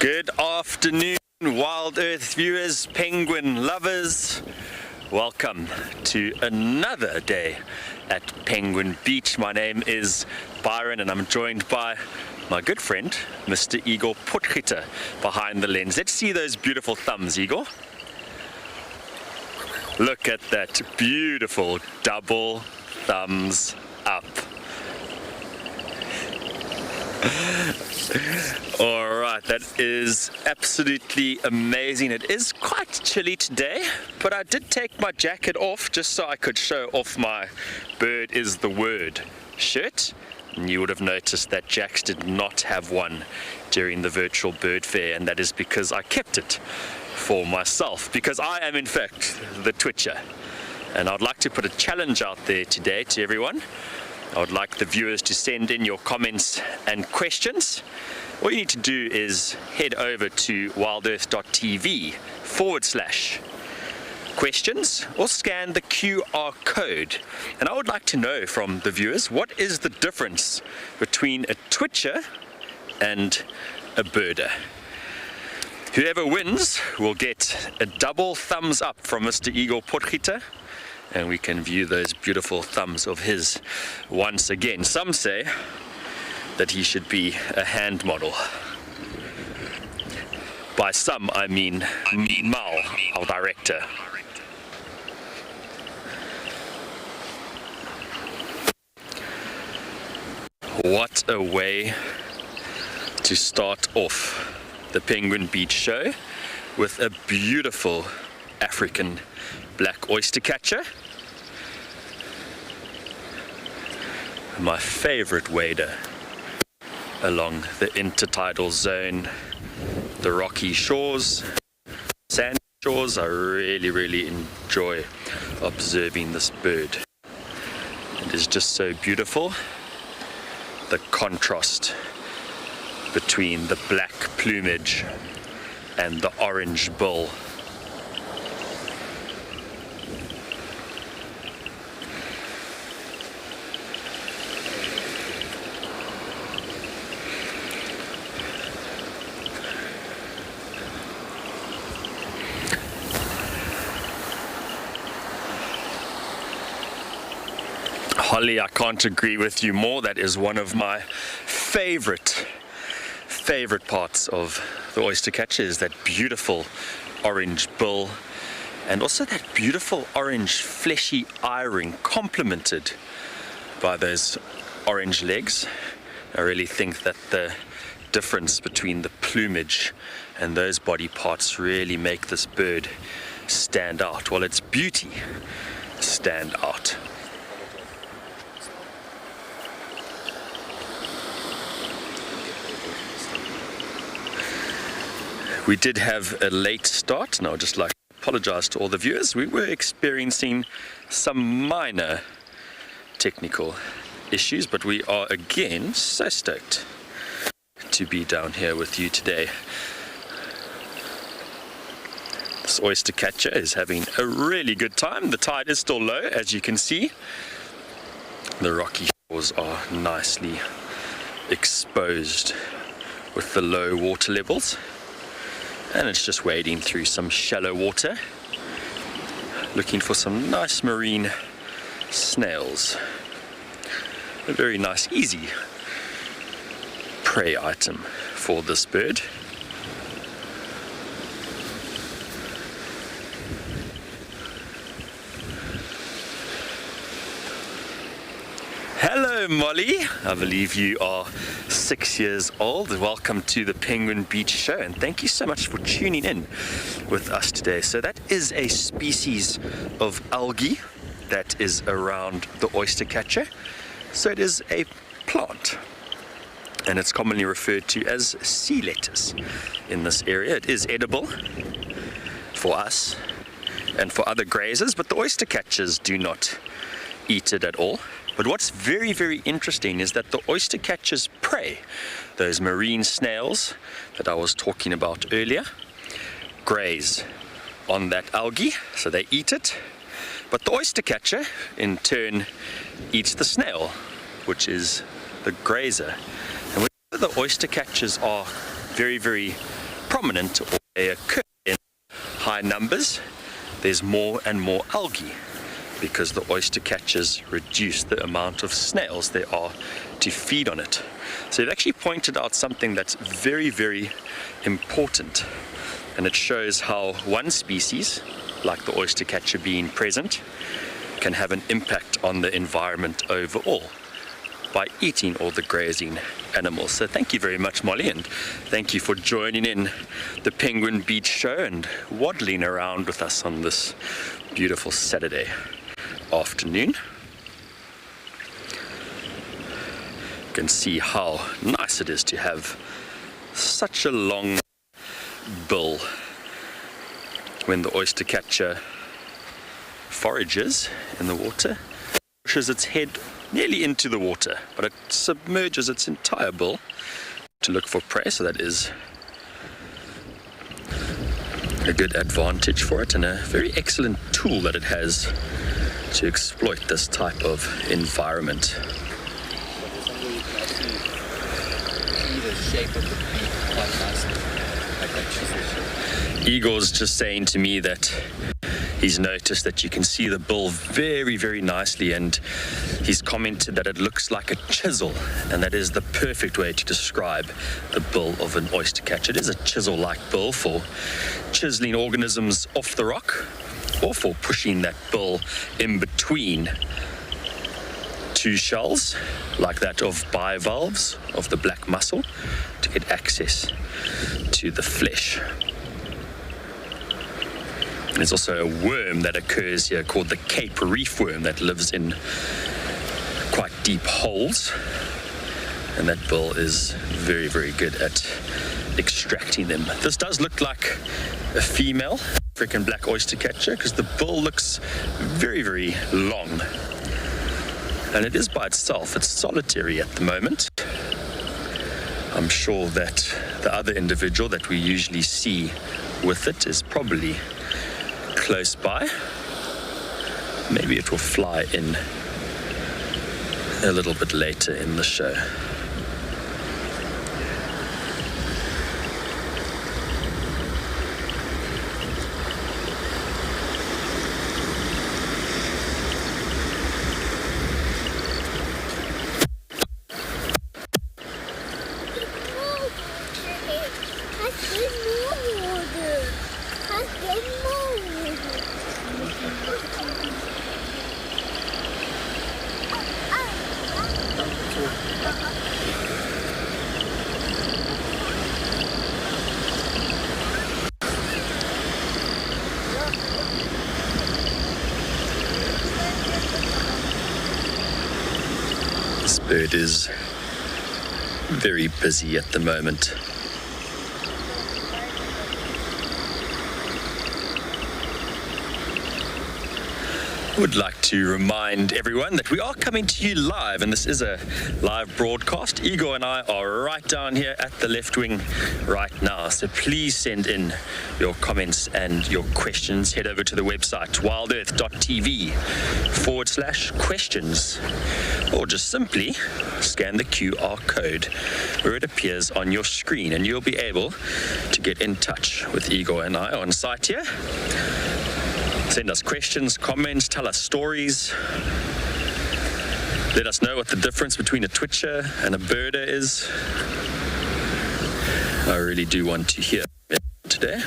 Good afternoon, Wild Earth viewers, penguin lovers. Welcome to another day at Penguin Beach. My name is Byron and I'm joined by my good friend, Mr. Igor Potgieter, behind the lens. Let's see those beautiful thumbs, Igor. Look at that beautiful double thumbs up. Alright, that is absolutely amazing. It is quite chilly today, but I did take my jacket off just so I could show off my bird is the word shirt. And you would have noticed that Jax did not have one during the virtual bird fair, and that is because I kept it for myself, because I am in fact the Twitcher. And I'd like to put a challenge out there today to everyone. I would like the viewers to send in your comments and questions. All you need to do is head over to wildearth.tv/questions or scan the QR code. And I would like to know from the viewers, what is the difference between a Twitcher and a birder? Whoever wins will get a double thumbs up from Mr. Igor Potgieter, and we can view those beautiful thumbs of his once again. Some say that he should be a hand model. By some, I mean Mal, our director. What a way to start off the Penguin Beach show with a beautiful African black oyster catcher. My favorite wader along the intertidal zone, the rocky shores, sand shores. I really enjoy observing this bird. It is just so beautiful, the contrast between the black plumage and the orange bill. Holly, I can't agree with you more. That is one of my favorite parts of the oyster catcher, is that beautiful orange bill and also that beautiful orange fleshy eye ring, complemented by those orange legs. I really think that the difference between the plumage and those body parts really make this bird stand out. Well, its beauty stand out. We did have a late start, and I would just like to apologize to all the viewers. We were experiencing some minor technical issues, but we are again so stoked to be down here with you today. This oyster catcher is having a really good time. The tide is still low, as you can see. The rocky shores are nicely exposed with the low water levels. And it's just wading through some shallow water, looking for some nice marine snails. A very nice, easy prey item for this bird. Hello Molly, I believe you are 6 years old. Welcome to the Penguin Beach show, and thank you so much for tuning in with us today. So that is a species of algae that is around the oyster catcher. So it is a plant, and it's commonly referred to as sea lettuce in this area. It is edible for us and for other grazers, but the oyster catchers do not eat it at all. But what's very interesting is that the oyster catchers prey, those marine snails that I was talking about earlier, graze on that algae, so they eat it. But the oyster catcher in turn eats the snail, which is the grazer. And the oyster catchers are very prominent, or they occur in high numbers, there's more and more algae, because the oyster catchers reduce the amount of snails there are to feed on it. So it actually pointed out something that's very, very important, and it shows how one species, like the oyster catcher being present, can have an impact on the environment overall by eating all the grazing animals. So thank you very much, Molly, and thank you for joining in the Penguin Beach Show and waddling around with us on this beautiful Saturday afternoon. You can see how nice it is to have such a long bill when the oyster catcher forages in the water, pushes its head nearly into the water, but it submerges its entire bill to look for prey. So that is a good advantage for it, and a very excellent tool that it has to exploit this type of environment. Igor's just saying to me that he's noticed that you can see the bill very, very nicely, and he's commented that it looks like a chisel, and that is the perfect way to describe the bill of an oyster catcher. It is a chisel-like bill for chiseling organisms off the rock, or for pushing that bill in between two shells, like that of bivalves of the black mussel, to get access to the flesh. There's also a worm that occurs here called the Cape reef worm that lives in quite deep holes, and that bill is very, very good at extracting them. This does look like a female African black oyster catcher because the bill looks very, very long, and it is by itself. It's solitary at the moment. I'm sure that the other individual that we usually see with it is probably close by. Maybe it will fly in a little bit later in the show. This bird is very busy at the moment. I would like to remind everyone that we are coming to you live, and this is a live broadcast. Igor and I are right down here at the left wing right now, so please send in your comments and your questions. Head over to the website wildearth.tv/questions, or just simply scan the QR code where it appears on your screen, and you'll be able to get in touch with Igor and I on site here. Send us questions, comments, tell us stories. Let us know what the difference between a twitcher and a birder is. I really do want to hear it today.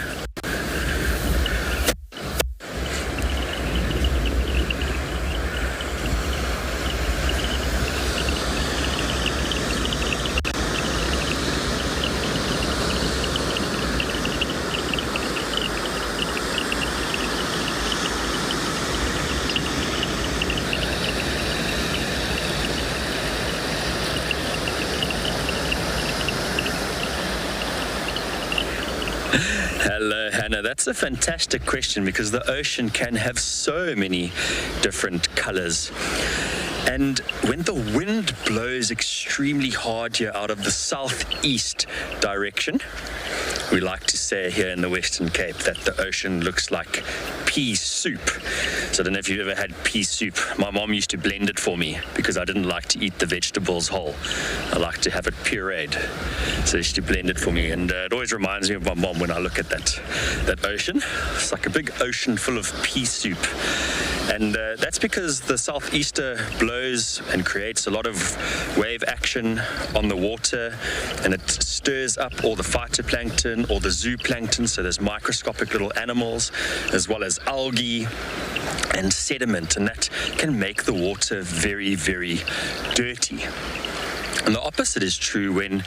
Hello, Hannah. That's a fantastic question, because the ocean can have so many different colors. And when the wind blows extremely hard here out of the southeast direction, we like to say here in the Western Cape that the ocean looks like pea soup. So I don't know if you've ever had pea soup. My mom used to blend it for me because I didn't like to eat the vegetables whole. I like to have it pureed. So she used to blend it for me, and it always reminds me of my mom when I look at that ocean. It's like a big ocean full of pea soup. And that's because the southeaster blows and creates a lot of wave action on the water, and it stirs up all the phytoplankton or the zooplankton, so there's microscopic little animals, as well as algae and sediment, and that can make the water very, very dirty. And the opposite is true when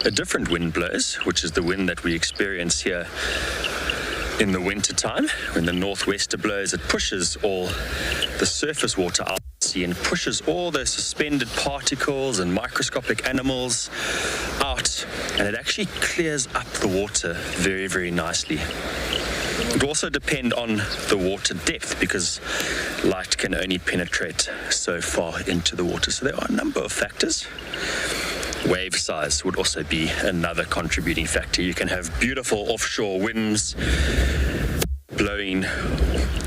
a different wind blows, which is the wind that we experience here in the winter time. When the northwester blows, it pushes all the surface water out to sea and pushes all those suspended particles and microscopic animals out, and it actually clears up the water very, very nicely. It will also depend on the water depth, because light can only penetrate so far into the water. So there are a number of factors. Wave size would also be another contributing factor. You can have beautiful offshore winds blowing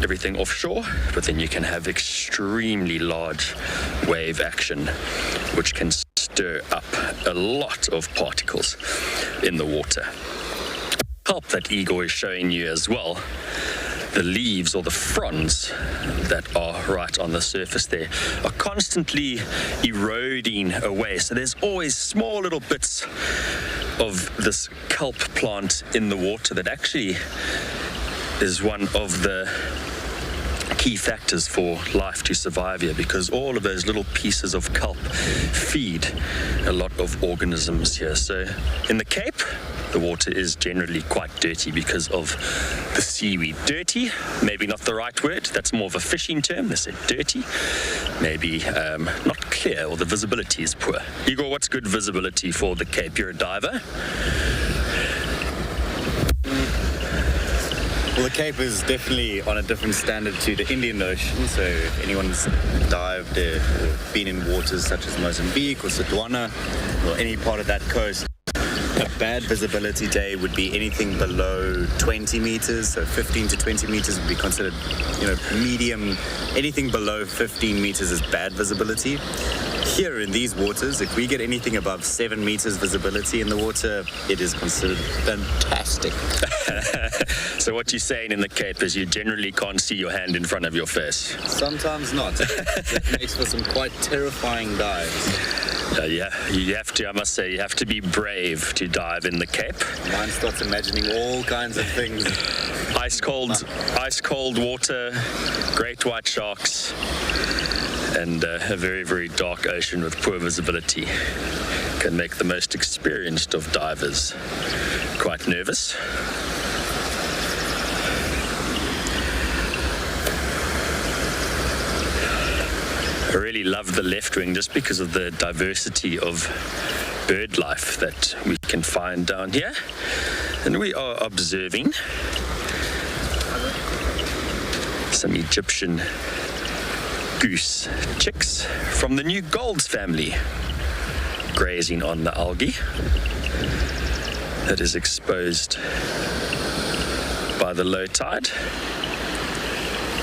everything offshore, but then you can have extremely large wave action, which can stir up a lot of particles in the water. Help that Igor is showing you as well, the leaves or the fronds that are right on the surface there are constantly eroding away. So there's always small little bits of this kelp plant in the water that actually is one of the key factors for life to survive here, because all of those little pieces of kelp feed a lot of organisms here. So in the Cape, the water is generally quite dirty because of the seaweed. Dirty, maybe not the right word. That's more of a fishing term. They say dirty. Maybe not clear, or the visibility is poor. Igor, what's good visibility for the Cape? You're a diver. Well, the Cape is definitely on a different standard to the Indian Ocean. So if anyone's dived or been in waters such as Mozambique or Setswana or any part of that coast, a bad visibility day would be anything below 20 meters. So 15 to 20 meters would be considered, medium. Anything below 15 meters is bad visibility. Here in these waters, if we get anything above 7 meters visibility in the water, it is considered fantastic. So what you're saying in the Cape is you generally can't see your hand in front of your face. Sometimes not. It makes for some quite terrifying dives. Yeah, you have to, I must say, you have to be brave to dive in the Cape. Mine starts imagining all kinds of things. Ice cold water, great white sharks, and a very, very dark ocean with poor visibility can make the most experienced of divers quite nervous. I really love the left wing just because of the diversity of bird life that we can find down here. And we are observing some Egyptian goose chicks from the new Golds family grazing on the algae that is exposed by the low tide.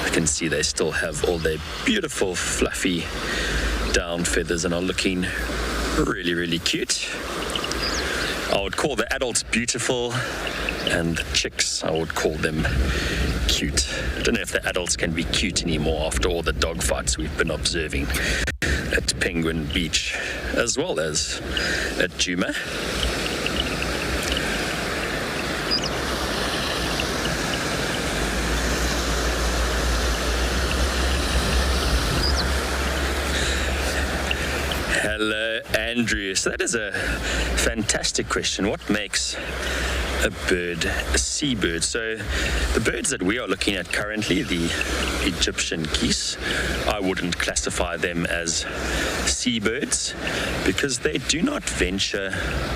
You can see they still have all their beautiful fluffy down feathers and are looking really, really cute. I would call the adults beautiful, and the chicks, I would call them cute. I don't know if the adults can be cute anymore after all the dog fights we've been observing at Penguin Beach, as well as at Djuma. Hello, Andrew. So that is a fantastic question. What makes a bird a seabird? So the birds that we are looking at currently, the Egyptian geese, I wouldn't classify them as seabirds because they do not venture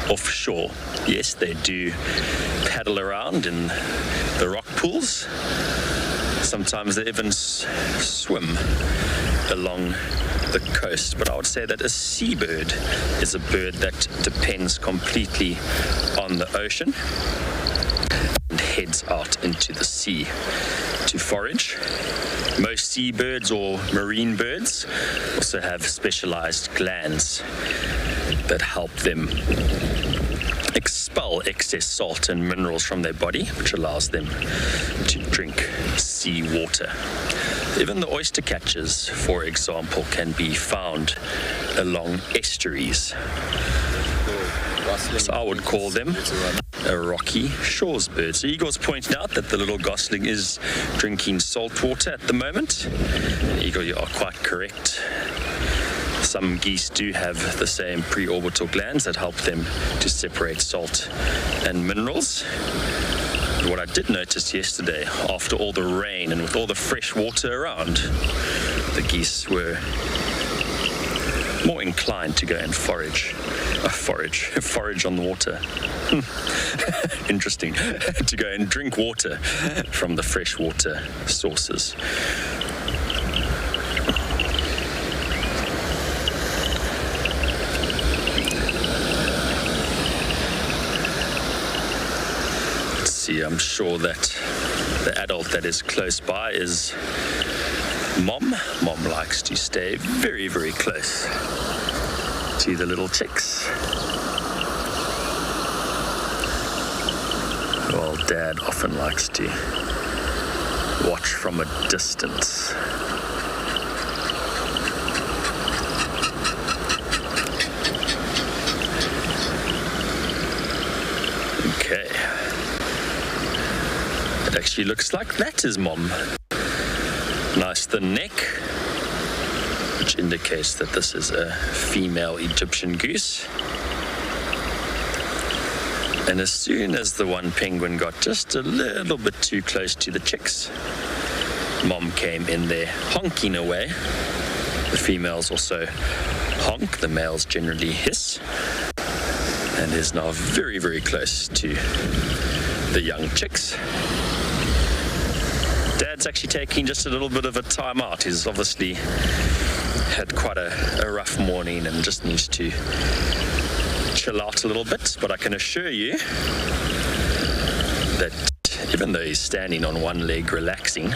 offshore. Yes, they do paddle around in the rock pools. Sometimes they even swim along the coast, but I would say that a seabird is a bird that depends completely on the ocean and heads out into the sea to forage. Most seabirds or marine birds also have specialized glands that help them expel excess salt and minerals from their body, which allows them to drink seawater. Even the oyster catchers, for example, can be found along estuaries. So I would call them a rocky shores bird. So Igor's pointing out that the little gosling is drinking salt water at the moment. Igor, you are quite correct. Some geese do have the same preorbital glands that help them to separate salt and minerals. But what I did notice yesterday, after all the rain and with all the fresh water around, the geese were more inclined to go and forage on the water. Interesting. To go and drink water from the freshwater sources. Let's see, I'm sure that the adult that is close by is Mom. Mom likes to stay very, very close to the little chicks, while Dad often likes to watch from a distance. Okay. It actually looks like that is Mom. Nice thin neck, which indicates that this is a female Egyptian goose. And as soon as the one penguin got just a little bit too close to the chicks, Mom came in there honking away. The females also honk, the males generally hiss, and is now very, very close to the young chicks. Dad's actually taking just a little bit of a time out. He's obviously had quite a rough morning and just needs to chill out a little bit. But I can assure you that even though he's standing on one leg relaxing,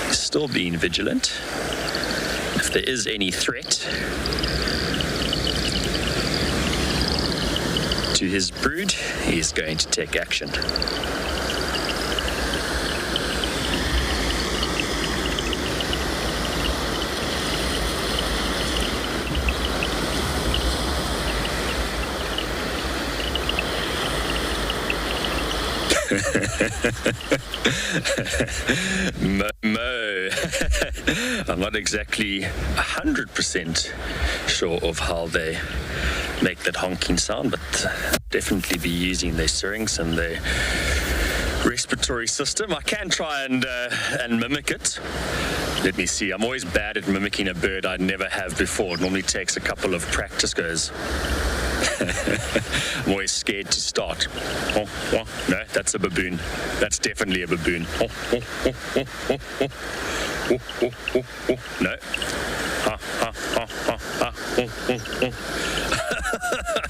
he's still being vigilant. If there is any threat to his brood, he's going to take action. Mo. I'm not exactly 100% sure of how they make that honking sound, but definitely be using their syrinx and their respiratory system. I can try and mimic it. Let me see. I'm always bad at mimicking a bird I never have before. It normally takes a couple of practice goes. I'm always scared to start. Oh, no, that's a baboon. That's definitely a baboon. No. I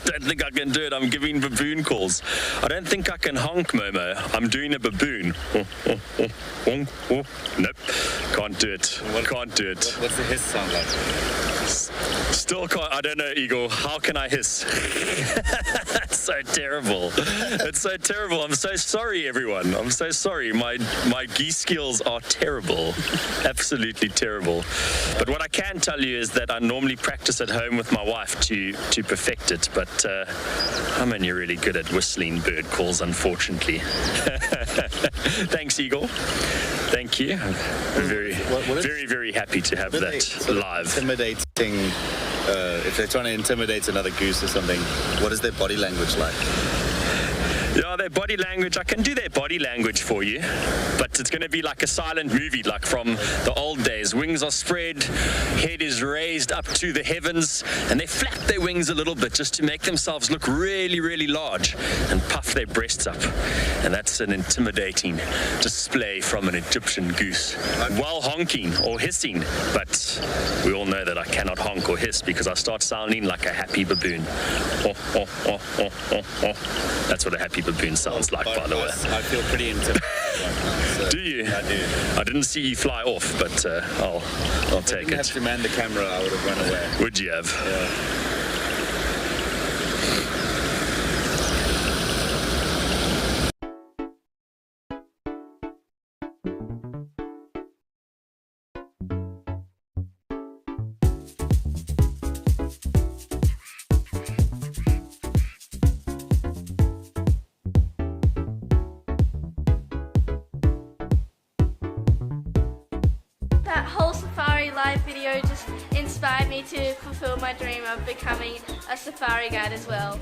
don't think I can do it. I'm giving baboon calls. I don't think I can honk, Momo. I'm doing a baboon. Nope. Can't do it. Can't do it. What's the hiss sound like? Still can't. I don't know, Eagle. How can I hiss? That's so terrible. It's so terrible. I'm so sorry, everyone. I'm so sorry. My geese skills are terrible. Absolutely terrible. But what I can tell you is that I normally practice at home with my wife to perfect it. But I'm only really good at whistling bird calls, unfortunately. Thanks, Eagle. Thank you. I'm very, very happy to have that live. Intimidating. If they're trying to intimidate another goose or something, what is their body language like? Yeah, their body language, I can do their body language for you, but it's going to be like a silent movie, like from the old days. Wings are spread, head is raised up to the heavens, and they flap their wings a little bit just to make themselves look really, really large and puff their breasts up. And that's an intimidating display from an Egyptian goose. While honking or hissing, but we all know that I cannot honk or hiss because I start sounding like a happy baboon. That's what a happy baboon sounds like, by the way. I feel pretty intimidated right now. So Do you? I do. I didn't see you fly off, but I'll If I take didn't have it. to man the camera, I would have run away. Would you have? Yeah. That whole safari live video just inspired me to fulfill my dream of becoming a safari guide as well.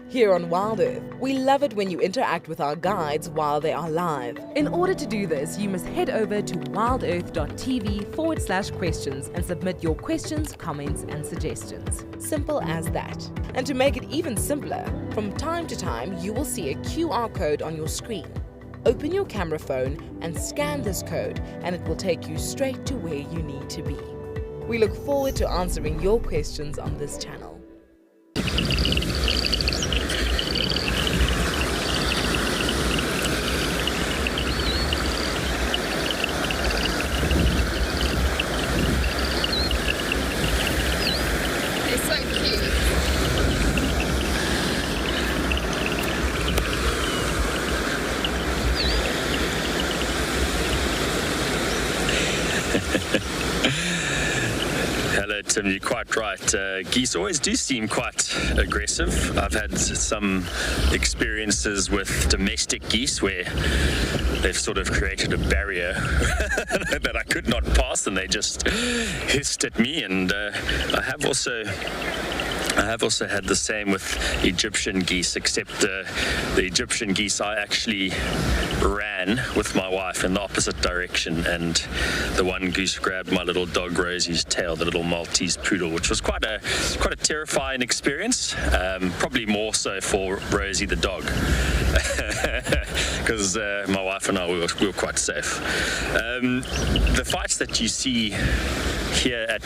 Here on WildEarth, we love it when you interact with our guides while they are live. In order to do this, you must head over to wildearth.tv/questions and submit your questions, comments and suggestions. Simple as that. And to make it even simpler, from time to time you will see a QR code on your screen. Open your camera phone and scan this code and it will take you straight to where you need to be. We look forward to answering your questions on this channel. It's so cute. Hello, Tim. You're quite right. Geese always do seem quite aggressive. I've had some experiences with domestic geese where they've sort of created a barrier that I could not pass, and they just hissed at me. And I have also had the same with Egyptian geese, except the Egyptian geese I actually ran with my wife in the opposite direction, and the one goose grabbed my little dog Rosie's tail, the little Maltese poodle, which was quite a terrifying experience, probably more so for Rosie the dog, because my wife and I we were quite safe. The fights that you see here at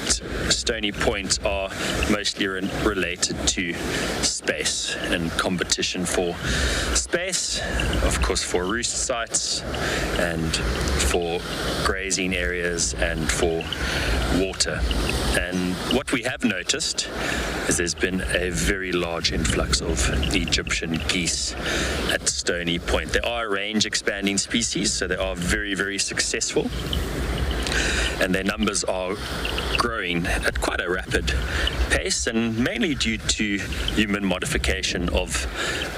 Stony Point are mostly related to space and competition for space, of course for roost sites and for grazing areas and for water. And what we have noticed is there's been a very large influx of Egyptian geese at Stony Point. They are a range expanding species, so they are very, very successful. And their numbers are growing at quite a rapid pace, and mainly due to human modification of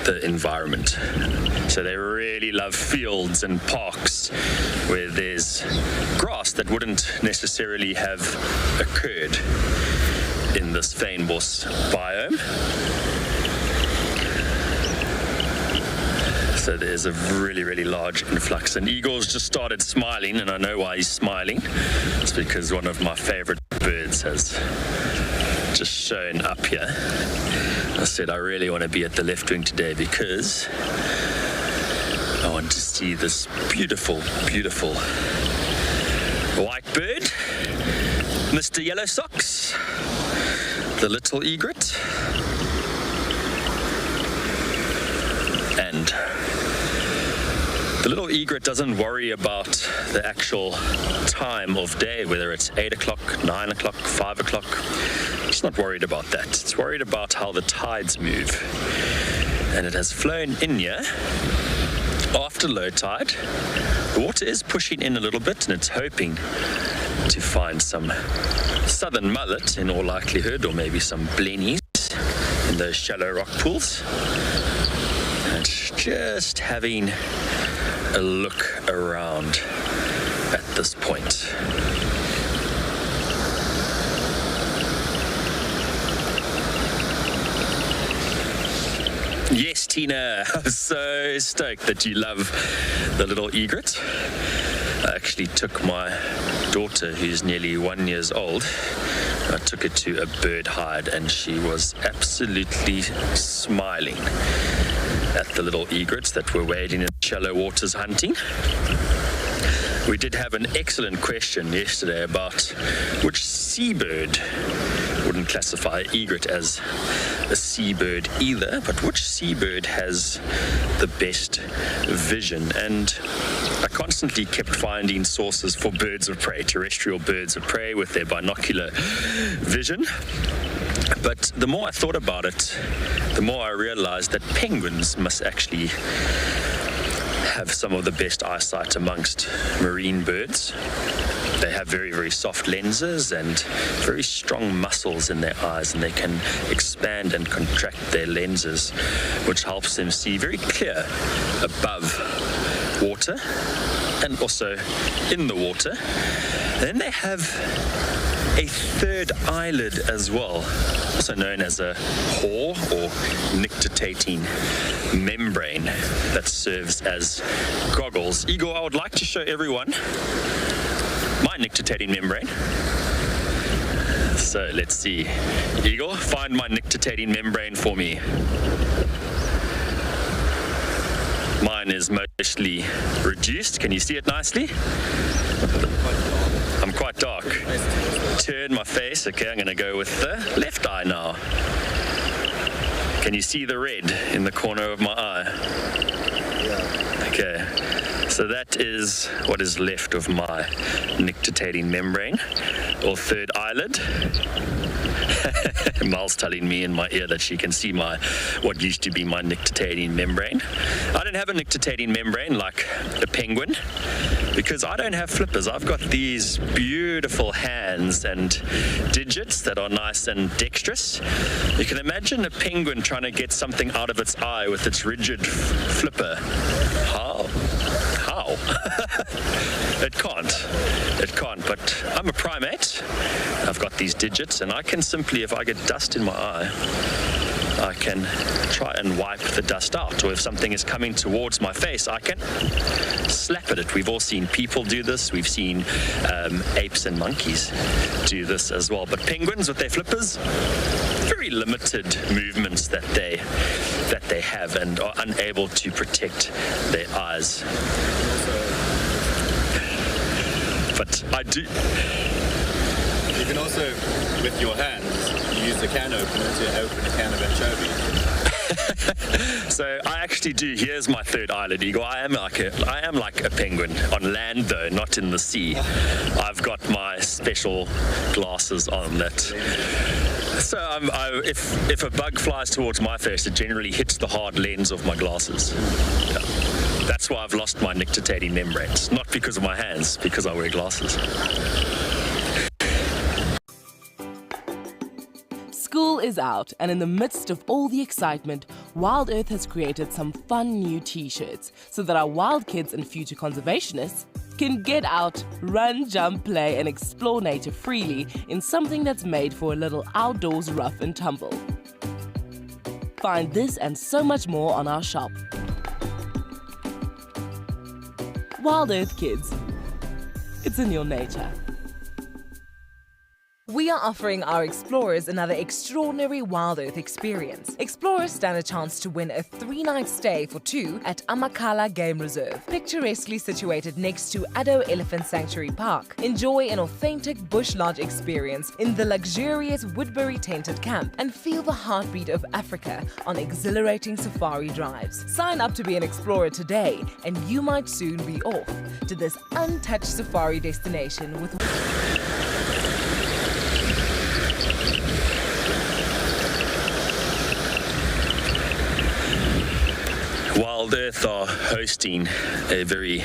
the environment. So they really love fields and parks where there's grass that wouldn't necessarily have occurred in this fynbos biome. So there's a really, really large influx. And Eagle's just started smiling, and I know why he's smiling. It's because one of my favorite birds has just shown up here. I said I really want to be at the left wing today because I want to see this beautiful, beautiful white bird, Mr. Yellow Socks, the little egret, and the little egret doesn't worry about the actual time of day, whether it's 8 o'clock, 9 o'clock, 5 o'clock. It's not worried about that. It's worried about how the tides move. And it has flown in here after low tide. The water is pushing in a little bit, and it's hoping to find some southern mullet in all likelihood, or maybe some blennies in those shallow rock pools. And it's just having a look around at this point. Yes, Tina, I'm so stoked that you love the little egret. I actually took my daughter, who's nearly 1 year old, I took her to a bird hide, and she was absolutely smiling at the little egrets that were wading in shallow waters hunting. We did have an excellent question yesterday about which seabird wouldn't classify egret as a seabird either, but which seabird has the best vision? And I constantly kept finding sources for birds of prey, terrestrial birds of prey with their binocular vision. But the more I thought about it, the more I realized that penguins must actually have some of the best eyesight amongst marine birds. They have very, very soft lenses and very strong muscles in their eyes, and they can expand and contract their lenses, which helps them see very clear above water and also in the water. Then they have a third eyelid as well, also known as a haw or nictitating membrane that serves as goggles. Igor, I would like to show everyone my nictitating membrane. So let's see. Igor, find my nictitating membrane for me. Mine is mostly reduced. Can you see it nicely? I'm quite dark. Turn my face. Okay, I'm going to go with the left eye now. Can you see the red in the corner of my eye? Okay, so that is what is left of my nictitating membrane, or third eyelid. Mal's telling me in my ear that she can see what used to be my nictitating membrane. I don't have a nictitating membrane like a penguin, because I don't have flippers. I've got these beautiful hands and digits that are nice and dexterous. You can imagine a penguin trying to get something out of its eye with its rigid flipper. How? It can't, but I'm a primate. I've got these digits, and I can simply, if I get dust in my eye, I can try and wipe the dust out. Or if something is coming towards my face, I can slap at it. We've all seen people do this. We've seen apes and monkeys do this as well. But penguins with their flippers, very limited movements that they have, and are unable to protect their eyes. But I do. You can also, with your hands, use the can opener to open a can of anchovy. So I actually do. Here's my third eyelid, Igor. I am like a penguin on land, though, not in the sea. I've got my special glasses on that. So if a bug flies towards my face, it generally hits the hard lens of my glasses. Yeah. That's why I've lost my nictitating membranes. Not because of my hands, because I wear glasses. School is out, and in the midst of all the excitement, WildEarth has created some fun new t-shirts so that our wild kids and future conservationists can get out, run, jump, play, and explore nature freely in something that's made for a little outdoors rough and tumble. Find this and so much more on our shop. WildEarth kids, it's in your nature. We are offering our explorers another extraordinary WildEarth experience. Explorers stand a chance to win a 3-night stay for 2 at Amakhala Game Reserve, picturesquely situated next to Addo Elephant Sanctuary Park. Enjoy an authentic bush lodge experience in the luxurious Woodbury tented camp and feel the heartbeat of Africa on exhilarating safari drives. Sign up to be an explorer today, and you might soon be off to this untouched safari destination with WildEarth are hosting a very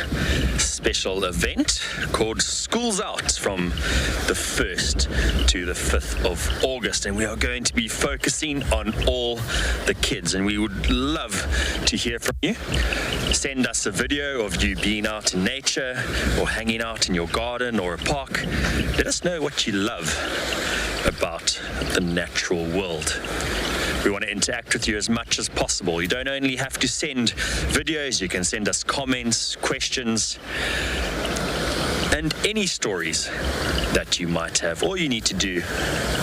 special event called Schools Out from the 1st to the 5th of August, and we are going to be focusing on all the kids, and we would love to hear from you. Send us a video of you being out in nature or hanging out in your garden or a park. Let us know what you love about the natural world. We want to interact with you as much as possible. You don't only have to send videos, you can send us comments, questions, and any stories that you might have. All you need to do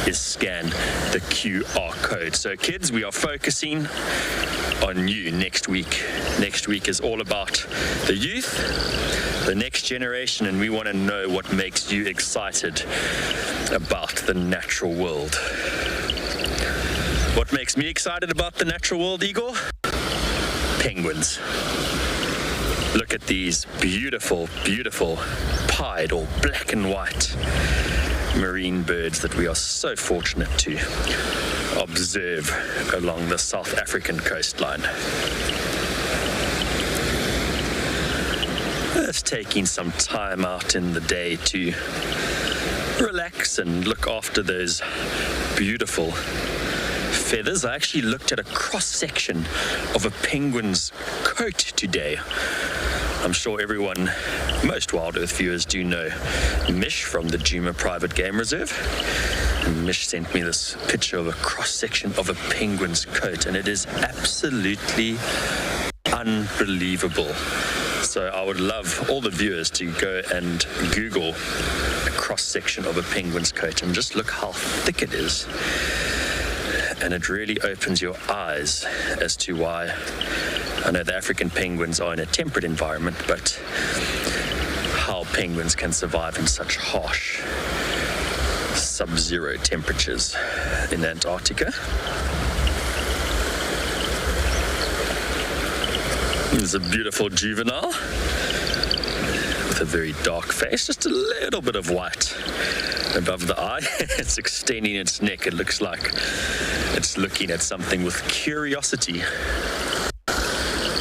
is scan the QR code. So kids, we are focusing on you next week. Next week is all about the youth, the next generation, and we want to know what makes you excited about the natural world. What makes me excited about the natural world, Igor? Penguins. Look at these beautiful, beautiful pied or black and white marine birds that we are so fortunate to observe along the South African coastline. Just taking some time out in the day to relax and look after those beautiful feathers. I actually looked at a cross-section of a penguin's coat today. I'm sure most Wild Earth viewers do know Mish from the Djuma Private Game Reserve. Mish sent me this picture of a cross-section of a penguin's coat, and it is absolutely unbelievable. So I would love all the viewers to go and Google a cross-section of a penguin's coat and just look how thick it is. And it really opens your eyes as to why, I know the African penguins are in a temperate environment, but how penguins can survive in such harsh sub-zero temperatures in Antarctica. There's a beautiful juvenile with a very dark face, just a little bit of white above the eye. It's extending its neck. It looks like it's looking at something with curiosity.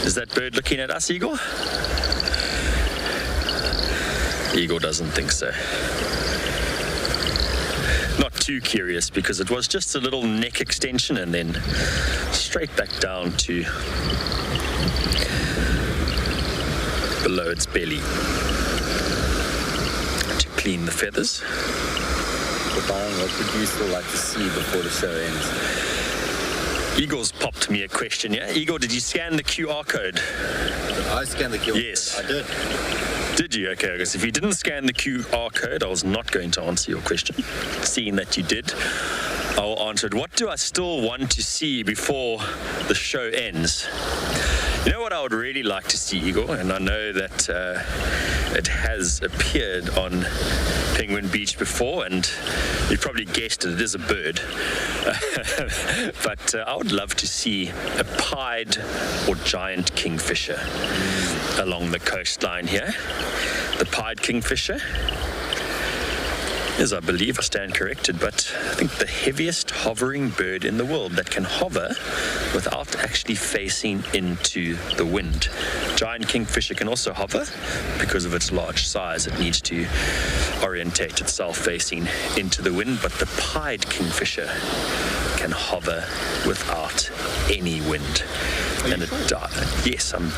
Is that bird looking at us, Igor? Igor doesn't think so. Not too curious, because it was just a little neck extension and then straight back down to below its belly to clean the feathers. What would you still like to see before the show ends? Igor's popped me a question, yeah? Igor, did you scan the QR code? I scanned the QR code. Yes. I did. Did you? Okay, because if you didn't scan the QR code, I was not going to answer your question. Seeing that you did, I will answer it. What do I still want to see before the show ends? You know what I would really like to see, Igor, and I know that it has appeared on Penguin Beach before, and you probably guessed it is a bird. But I would love to see a pied or giant kingfisher along the coastline here. The pied kingfisher is, I believe, I stand corrected, but I think the heaviest hovering bird in the world that can hover without actually facing into the wind. Giant kingfisher can also hover because of its large size. It needs to orientate itself facing into the wind, but the pied kingfisher can hover without any wind. And it dies. Yes, I'm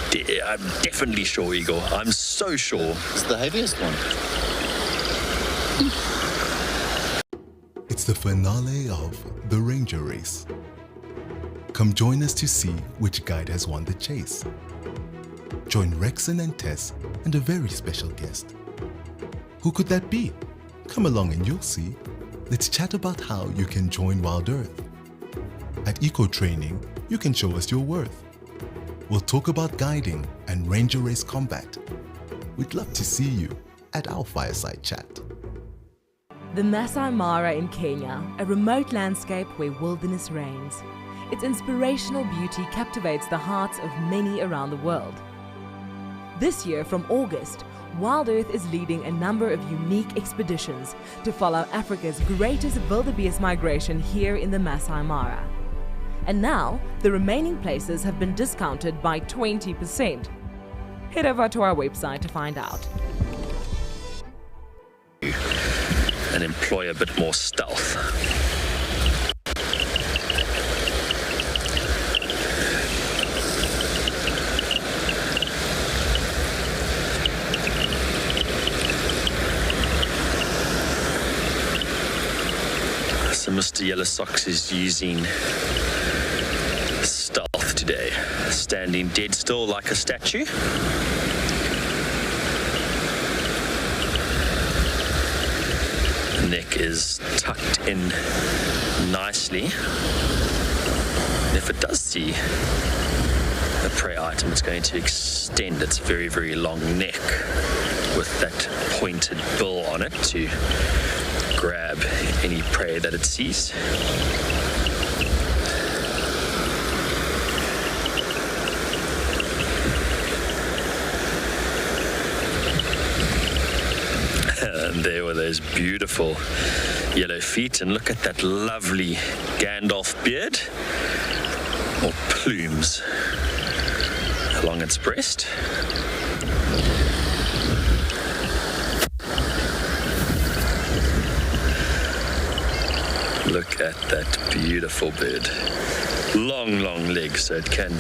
definitely sure, Igor. I'm so sure. It's the heaviest one. It's the finale of the Ranger Race. Come join us to see which guide has won the chase. Join Rexon and Tess and a very special guest. Who could that be? Come along and you'll see. Let's chat about how you can join WildEarth. At Eco Training, you can show us your worth. We'll talk about guiding and Ranger Race combat. We'd love to see you at our fireside chat. The Masai Mara in Kenya, a remote landscape where wilderness reigns. Its inspirational beauty captivates the hearts of many around the world. This year, from August, WildEarth is leading a number of unique expeditions to follow Africa's greatest wildebeest migration here in the Masai Mara. And now, the remaining places have been discounted by 20%. Head over to our website to find out. And employ a bit more stealth. So Mr. Yellow Socks is using stealth today, standing dead still like a statue. Neck is tucked in nicely. And if it does see a prey item, it's going to extend its very, very long neck with that pointed bill on it to grab any prey that it sees. And there were those beautiful yellow feet, and look at that lovely Gandalf beard, or plumes along its breast. Look at that beautiful bird. Long, long legs, so it can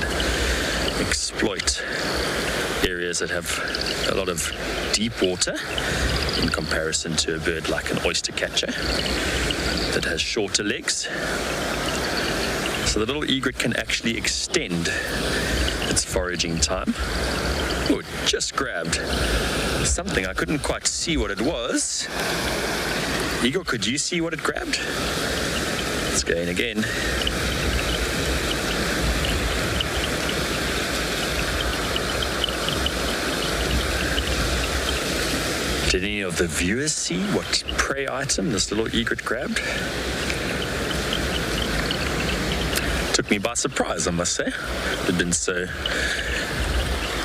exploit areas that have a lot of deep water in comparison to a bird like an oyster catcher that has shorter legs. So the little egret can actually extend its foraging time. Oh, it just grabbed something. I couldn't quite see what it was. Eagle, could you see what it grabbed? It's going again. Did any of the viewers see what prey item this little egret grabbed? Took me by surprise, I must say. I'd been so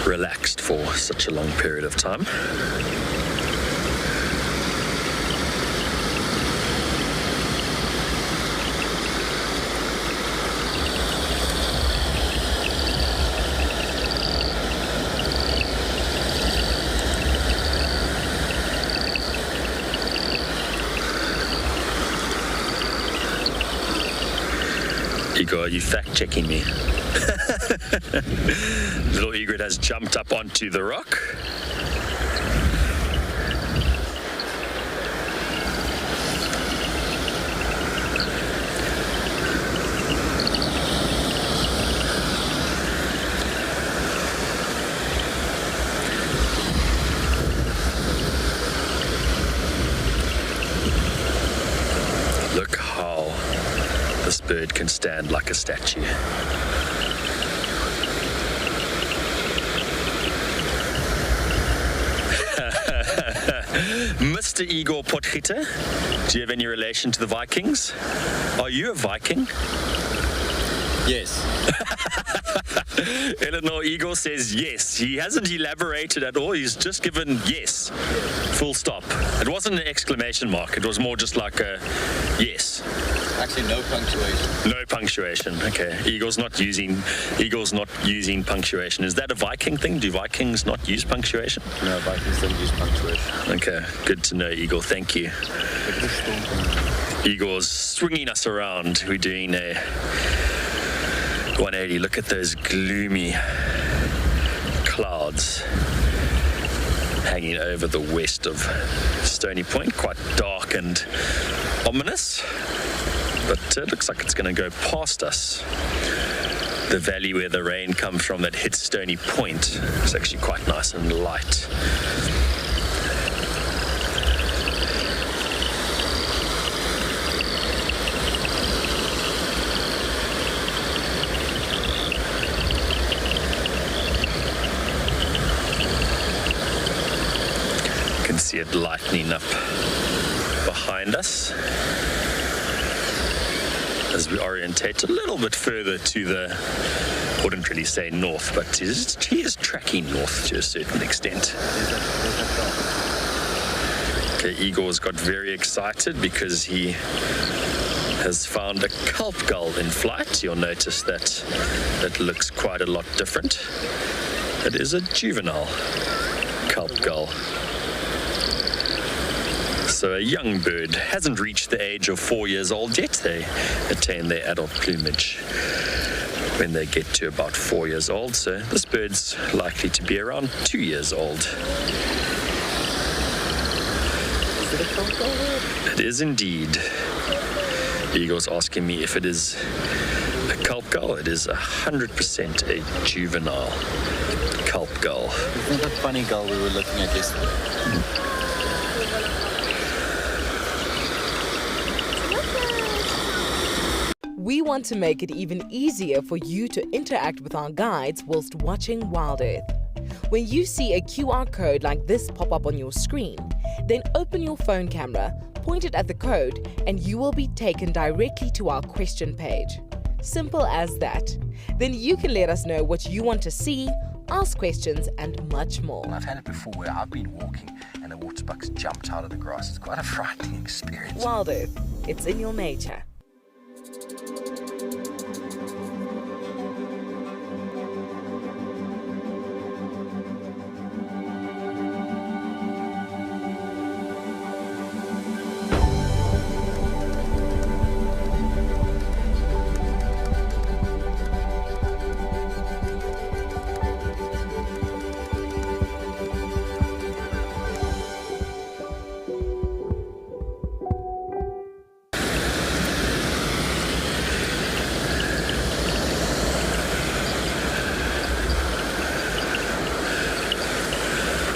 relaxed for such a long period of time. Are you fact-checking me? Little egret has jumped up onto the rock. Look how this bird can stand like a statue. Mr. Igor Potgieter, do you have any relation to the Vikings? Are you a Viking? Yes. Eleanor Igor says yes. He hasn't elaborated at all. He's just given yes. Full stop. It wasn't an exclamation mark. It was more just like a yes. Actually, no punctuation. No punctuation. Okay. Eagle's not using punctuation. Is that a Viking thing? Do Vikings not use punctuation? No, Vikings don't use punctuation. Okay. Good to know, Eagle. Thank you. Eagle's swinging us around. We're doing a 180. Look at those gloomy clouds hanging over the west of Stony Point. Quite dark and ominous, but it looks like it's going to go past us. The valley where the rain comes from that hits Stony Point is actually quite nice and light. See it lightening up behind us as we orientate a little bit further to the, I wouldn't really say north, but he is tracking north to a certain extent. Okay, Igor's got very excited because he has found a kelp gull in flight. You'll notice that it looks quite a lot different. It is a juvenile kelp gull. So a young bird hasn't reached the age of 4 years old yet. They attain their adult plumage when they get to about 4 years old. So this bird's likely to be around 2 years old. Is it a kelp gull? It is indeed. Eagle's asking me if it is a kelp gull. It is 100% a juvenile kelp gull. Isn't that funny gull we were looking at yesterday? We want to make it even easier for you to interact with our guides whilst watching WildEarth. When you see a QR code like this pop up on your screen, then open your phone camera, point it at the code, and you will be taken directly to our question page. Simple as that. Then you can let us know what you want to see, ask questions, and much more. I've had it before where I've been walking and a water buck's jumped out of the grass. It's quite a frightening experience. WildEarth, it's in your nature.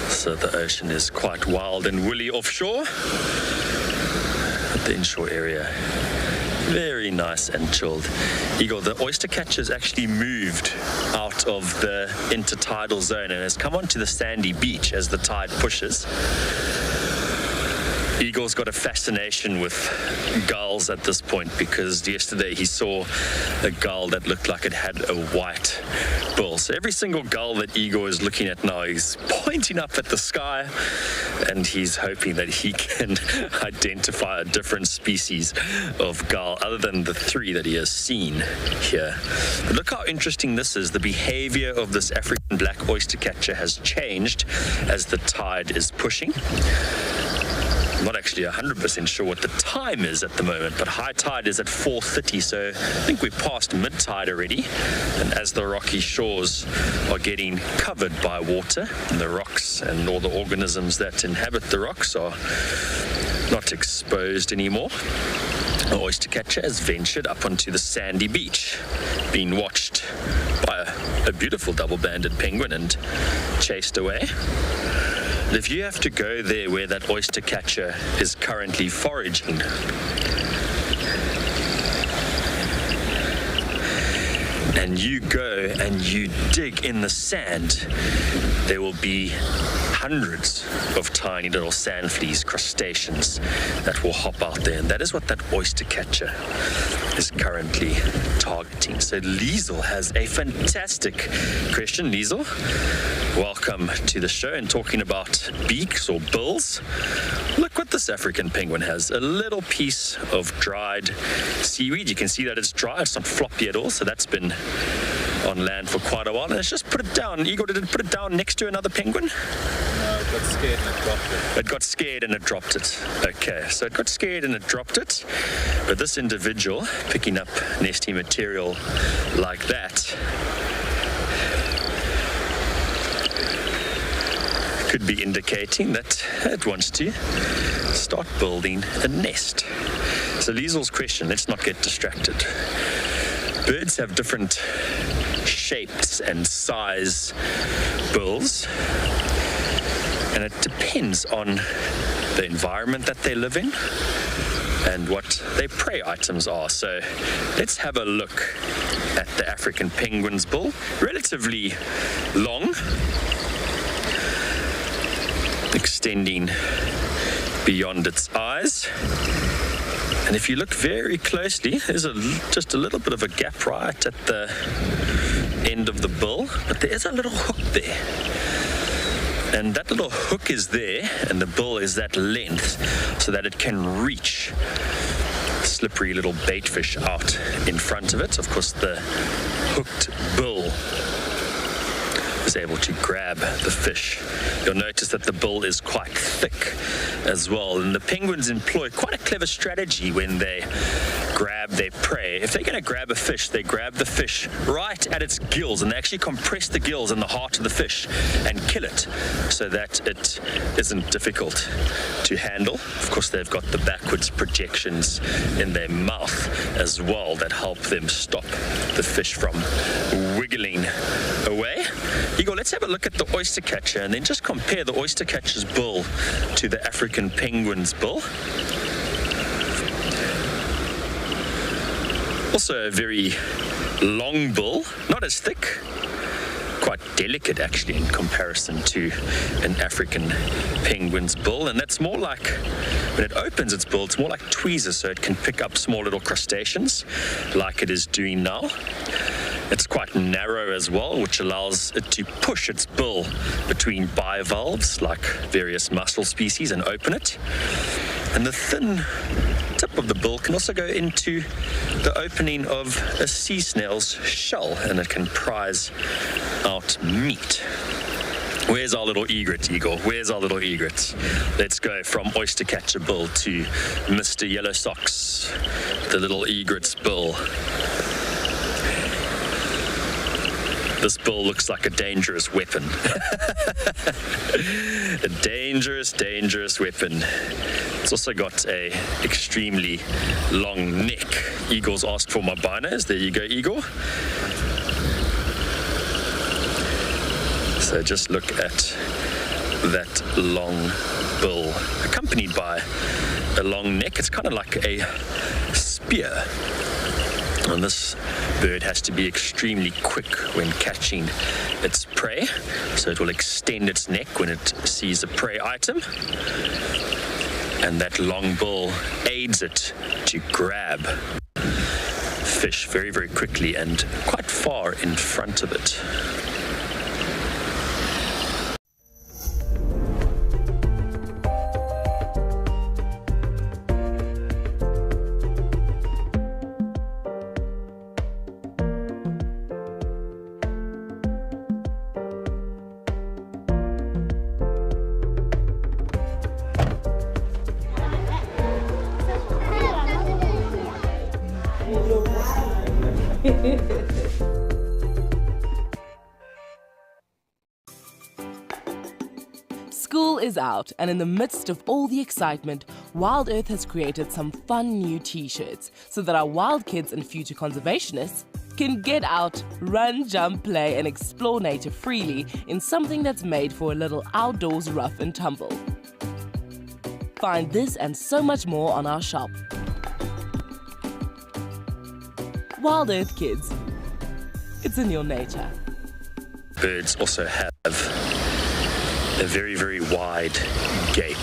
So the ocean is quite wild and woolly offshore, but the inshore area very nice and chilled. Eagle, the oyster catcher has actually moved out of the intertidal zone and has come onto the sandy beach as the tide pushes. Eagle's got a fascination with gulls at this point because yesterday he saw a gull that looked like it had a white bill. So every single gull that Eagle is looking at now, he's pointing up at the sky and he's hoping that he can identify a different species of gull other than the three that he has seen here. But look how interesting this is. The behavior of this African black oyster catcher has changed as the tide is pushing. I'm not actually 100% sure what the time is at the moment, but high tide is at 4:30, so I think we're past mid-tide already. And as the rocky shores are getting covered by water, and the rocks and all the organisms that inhabit the rocks are not exposed anymore, the oyster catcher has ventured up onto the sandy beach, being watched by a beautiful double-banded penguin and chased away. If you have to go there where that oyster catcher is currently foraging, and you go and you dig in the sand, there will be hundreds of tiny little sand fleas, crustaceans that will hop out there, and that is what that oyster catcher is currently targeting. So Liesel has a fantastic question. Liesel, welcome to the show. And talking about beaks or bills, look what this African penguin has. A little piece of dried seaweed. You can see that it's dry. It's not floppy at all. So that's been on land for quite a while. And it's just put it down. Igor, did it put it down next to another penguin? No, it got scared and it dropped it. It got scared and it dropped it. Okay, so it got scared and it dropped it. But this individual picking up nesty material like that could be indicating that it wants to start building a nest. So Liesel's question, let's not get distracted. Birds have different shapes and size bills, and it depends on the environment that they live in and what their prey items are. So let's have a look at the African penguin's bill. Relatively long, extending beyond its eyes. And if you look very closely, there's just a little bit of a gap right at the end of the bill, but there is a little hook there. And that little hook is there, and the bill is that length so that it can reach slippery little bait fish out in front of it. Of course, the hooked bill is able to grab the fish. You'll notice that the bill is quite thick as well, and the penguins employ quite a clever strategy when they grab their prey. If they're going to grab a fish, they grab the fish right at its gills, and they actually compress the gills in the heart of the fish and kill it so that it isn't difficult to handle. Of course, they've got the backwards projections in their mouth as well that help them stop the fish from wiggling away. Igor, let's have a look at the oyster catcher and then just compare the oyster catcher's bill to the African penguin's bill. Also a very long bill, not as thick, quite delicate actually in comparison to an African penguin's bill, and that's more like, when it opens its bill, it's more like tweezers, so it can pick up small little crustaceans like it is doing now. It's quite narrow as well, which allows it to push its bill between bivalves, like various mussel species, and open it. And the thin tip of the bill can also go into the opening of a sea snail's shell, and it can prize out meat. Where's our little egret, Igor? Where's our little egret? Let's go from Oystercatcher bill to Mr. Yellow Socks, the little egret's bill. This bill looks like a dangerous weapon. A dangerous, dangerous weapon. It's also got a extremely long neck. Igor's asked for my binos. There you go, Igor. So just look at that long bill, accompanied by a long neck. It's kind of like a spear. And this bird has to be extremely quick when catching its prey, so it will extend its neck when it sees a prey item, and that long bill aids it to grab fish very, very quickly and quite far in front of it. School is out, and in the midst of all the excitement, WildEarth has created some fun new t-shirts so that our wild kids and future conservationists can get out, run, jump, play, and explore nature freely in something that's made for a little outdoors rough and tumble. Find this and so much more on our shop. WildEarth kids, it's in your nature. Birds also have a very, very wide gape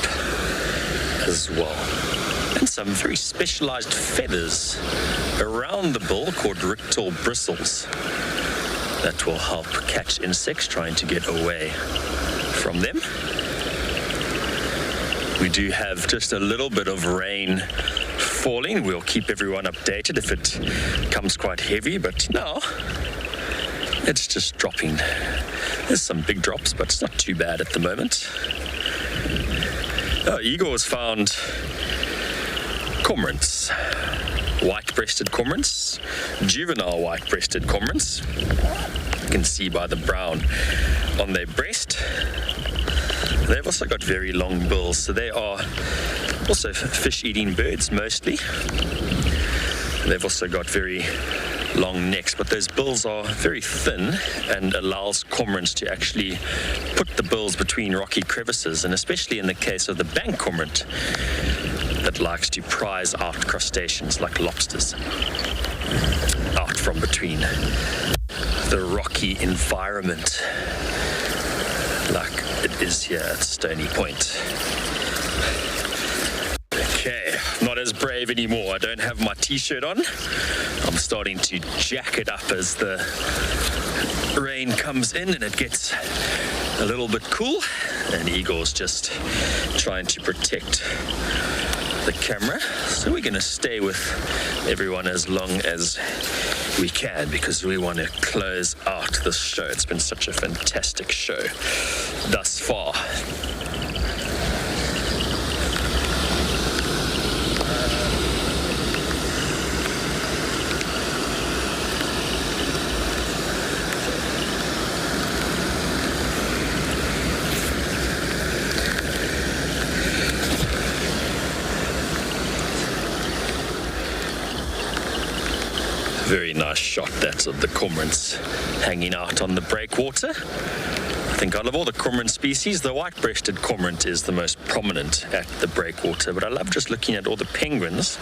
as well, and some very specialized feathers around the bill called rictal bristles that will help catch insects trying to get away from them. We do have just a little bit of rain falling. We'll keep everyone updated if it comes quite heavy, but now it's just dropping. There's some big drops, but it's not too bad at the moment. Igor's found cormorants, white-breasted cormorants, juvenile white-breasted cormorants. You can see by the brown on their breast. They've also got very long bills, so they are also fish-eating birds mostly. They've also got very long necks, but those bills are very thin and allows cormorants to actually put the bills between rocky crevices, and especially in the case of the bank cormorant that likes to prize out crustaceans like lobsters out from between the rocky environment like it is here at Stony Point. Okay, not as brave anymore. I don't have my t-shirt on. I'm starting to jack it up as the rain comes in and it gets a little bit cool, and Igor's just trying to protect the camera. So we're going to stay with everyone as long as we can because we want to close out this show. It's been such a fantastic show thus far. Very nice shot that of the cormorants hanging out on the breakwater. I think out of all the cormorant species, the white-breasted cormorant is the most prominent at the breakwater, but I love just looking at all the penguins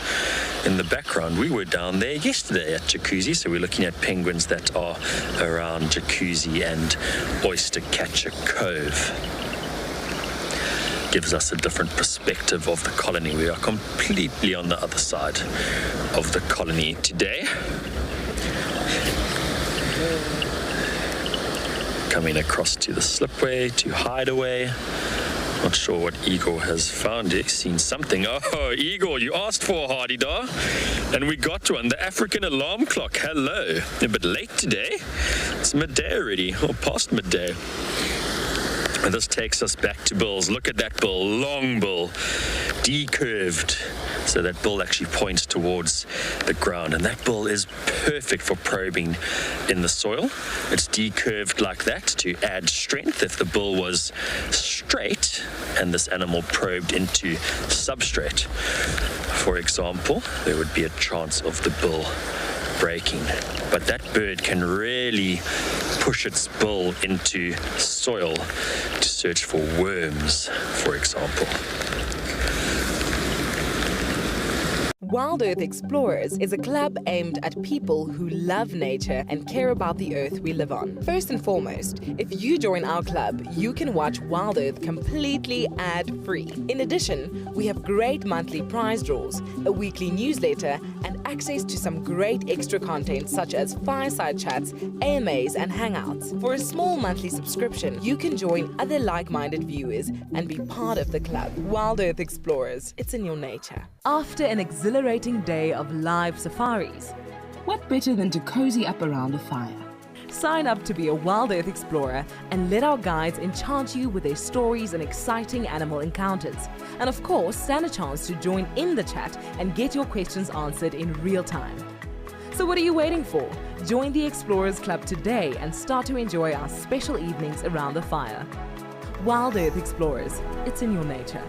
in the background. We were down there yesterday at Jacuzzi, so we're looking at penguins that are around Jacuzzi and Oystercatcher Cove. Gives us a different perspective of the colony. We are completely on the other side of the colony today. Coming across to the slipway to Hideaway. Not sure what Igor has found. He's seen something. Oh, Igor, you asked for a Heidi da, and we got one. The African alarm clock. Hello. A bit late today. It's midday already, or past midday. And this takes us back to bills. Look at that bill, long bill, decurved. So that bill actually points towards the ground. And that bill is perfect for probing in the soil. It's decurved like that to add strength. If the bill was straight and this animal probed into substrate, for example, there would be a chance of the bill breaking. But that bird can really push its bill into soil to search for worms, for example. WildEarth Explorers is a club aimed at people who love nature and care about the earth we live on. First and foremost, if you join our club, you can watch WildEarth completely ad-free. In addition, we have great monthly prize draws, a weekly newsletter, and access to some great extra content such as fireside chats, AMAs, and hangouts. For a small monthly subscription, you can join other like-minded viewers and be part of the club. WildEarth Explorers, it's in your nature. After an exhilarating day of live safaris, what better than to cozy up around a fire? Sign up to be a WildEarth Explorer and let our guides enchant you with their stories and exciting animal encounters. And of course, stand a chance to join in the chat and get your questions answered in real time. So what are you waiting for? Join the Explorers Club today and start to enjoy our special evenings around the fire. WildEarth Explorers, it's in your nature.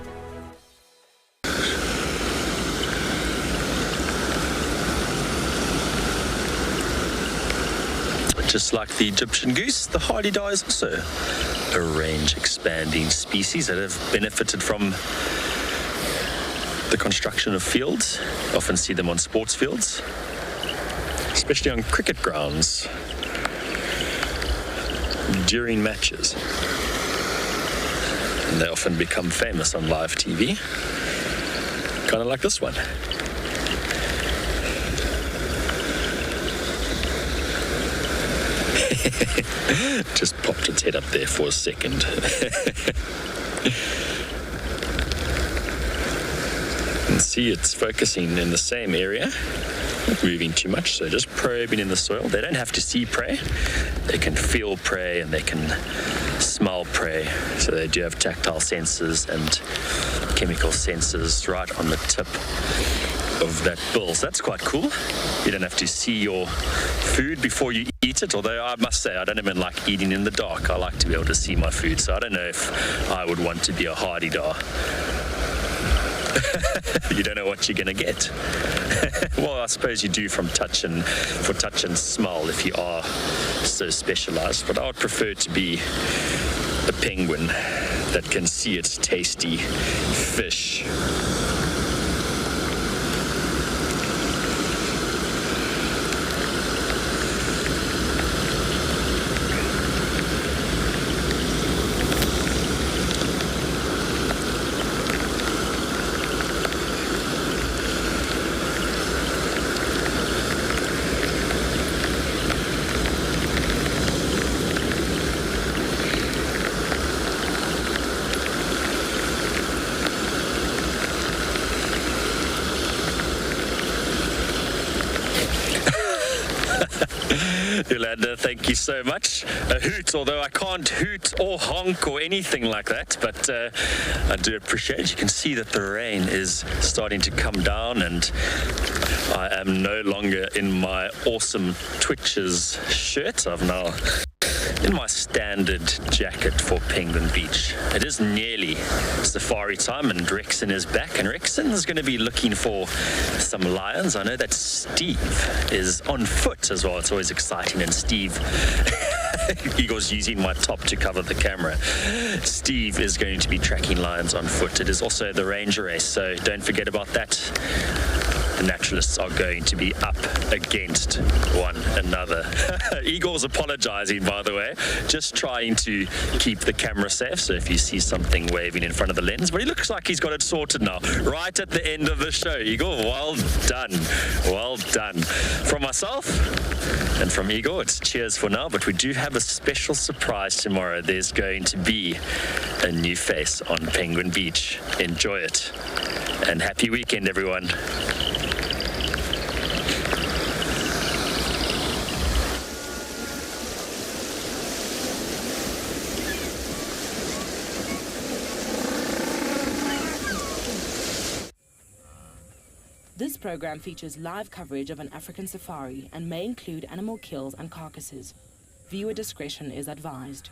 Just like the Egyptian goose, the Heidi da is also a range-expanding species that have benefited from the construction of fields. Often see them on sports fields, especially on cricket grounds during matches. And they often become famous on live TV, kind of like this one. Just popped its head up there for a second. And see, it's focusing in the same area, not moving too much, so just probing in the soil. They don't have to see prey. They can feel prey and they can smell prey. So they do have tactile sensors and chemical sensors right on the tip of that bill. So that's quite cool. You don't have to see your food before you eat it, although I must say I don't even like eating in the dark. I like to be able to see my food, so I don't know if I would want to be a Heidi da. You don't know what you're going to get. Well, I suppose you do for touch and smell if you are so specialized, but I would prefer to be a penguin that can see its tasty fish. Yolanda, thank you so much. A hoot, although I can't hoot or honk or anything like that, but I do appreciate it. You can see that the rain is starting to come down and I am no longer in my awesome Twitches shirt. I'm now in my standard jacket for Penguin Beach. It is nearly safari time and Rexon is back, and Rexon is going to be looking for some lions. I know that Steve is on foot as well. It's always exciting, and Steve Igor's using my top to cover the camera. Steve is going to be tracking lions on foot. It is also the ranger race, so don't forget about that. the naturalists are going to be up against one another. Igor's apologizing, by the way, just trying to keep the camera safe, so if you see something waving in front of the lens, but he looks like he's got it sorted now, right at the end of the show. Igor, well done. Well done. From myself and from Igor, it's cheers for now, but we do have a special surprise tomorrow. There's going to be a new face on Penguin Beach. Enjoy it. And happy weekend, everyone. This program features live coverage of an African safari and may include animal kills and carcasses. Viewer discretion is advised.